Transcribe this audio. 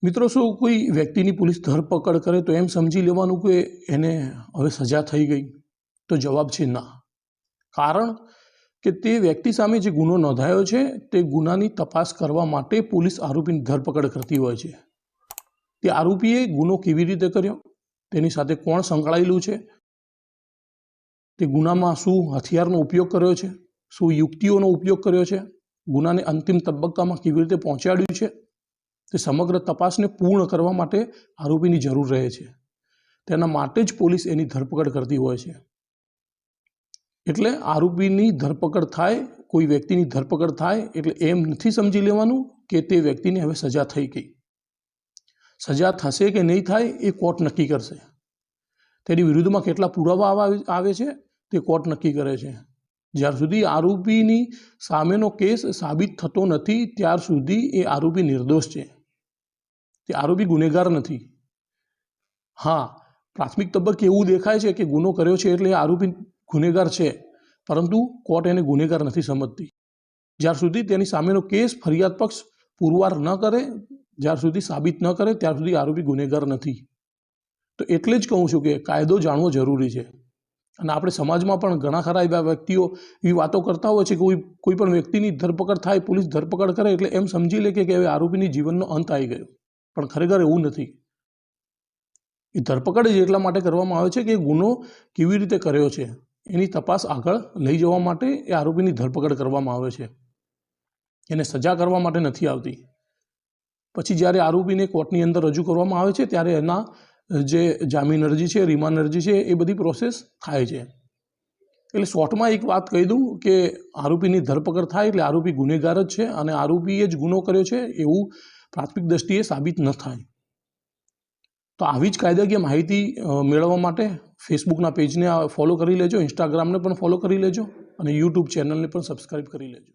મિત્રો, શું કોઈ વ્યક્તિની પોલીસ ધરપકડ કરે તો એમ સમજી લેવાનું કે એને હવે સજા થઈ ગઈ? તો જવાબ છે ના. કારણ કે તે વ્યક્તિ સામે જે ગુનો નોંધાયો છે તે ગુનાની તપાસ કરવા માટે પોલીસ આરોપીની ધરપકડ કરતી હોય છે. તે આરોપીએ ગુનો કેવી રીતે કર્યો, તેની સાથે કોણ સંકળાયેલું છે, તે ગુનામાં શું હથિયારનો ઉપયોગ કર્યો છે, શું યુક્તિઓનો ઉપયોગ કર્યો છે, ગુનાને અંતિમ તબક્કામાં કેવી રીતે પહોંચાડ્યું છે, તે સમગ્ર તપાસને પૂર્ણ કરવા માટે આરોપીની જરૂર રહે છે. તેના માટે જ પોલીસ એની ધરપકડ કરતી હોય છે. એટલે આરોપીની ધરપકડ થાય, કોઈ વ્યક્તિની ધરપકડ થાય એટલે એમ નથી સમજી લેવાનું કે તે વ્યક્તિને હવે સજા થઈ ગઈ. સજા થશે કે નહીં થાય એ કોર્ટ નક્કી કરશે. તેની વિરુદ્ધમાં કેટલા પુરાવા આવે છે તે કોર્ટ નક્કી કરે છે. જ્યાર સુધી આરોપીની સામેનો કેસ સાબિત થતો નથી ત્યાર સુધી એ આરોપી નિર્દોષ છે. તે આરોપી ગુનેગાર નથી. હા, પ્રાથમિક તબક્કે એવું દેખાય છે કે ગુનો કર્યો છે એટલે આરોપી ગુનેગાર છે, પરંતુ કોર્ટ એને ગુનેગાર નથી સમજતી. જ્યાર સુધી તેની સામેનો કેસ ફરિયાદ પક્ષ પુરવાર ન કરે, જ્યાર સુધી સાબિત ન કરે ત્યાર સુધી આરોપી ગુનેગાર નથી. તો એટલે જ કહું છું કે કાયદો જાણવો જરૂરી છે. અને આપણે સમાજમાં પણ ઘણા ખરા એવા વ્યક્તિઓ એવી વાતો કરતા હોય છે કે કોઈ પણ વ્યક્તિની ધરપકડ થાય, પોલીસ ધરપકડ કરે એટલે એમ સમજી લે કે હવે આરોપીની જીવનનો અંત આવી ગયો. પણ ખરેખર એવું નથી. એ ધરપકડ જ એટલા માટે કરવામાં આવે છે કે ગુનો કેવી રીતે કર્યો છે એની તપાસ આગળ લઈ જવા માટે એ આરોપીની ધરપકડ કરવામાં આવે છે. એને સજા કરવા માટે નથી આવતી. પછી જ્યારે આરોપીને કોર્ટની અંદર રજૂ કરવામાં આવે છે ત્યારે એના જે જામીન અરજી છે, રિમાન્ડ અરજી છે, એ બધી પ્રોસેસ થાય છે. એટલે શોર્ટમાં એક વાત કહી દઉં કે આરોપીની ધરપકડ થાય એટલે આરોપી ગુનેગાર જ છે અને આરોપીએ જ ગુનો કર્યો છે એવું પ્રાથમિક દ્રષ્ટિએ સાબિત ન થાય. તો આવી જ કાયદાકીય માહિતી મેળવવા માટે ફેસબુકના પેજને ફોલો કરી લેજો, ઇન્સ્ટાગ્રામને પણ ફોલો કરી લેજો અને યુટ્યુબ ચેનલને પણ સબસ્ક્રાઈબ કરી લેજો.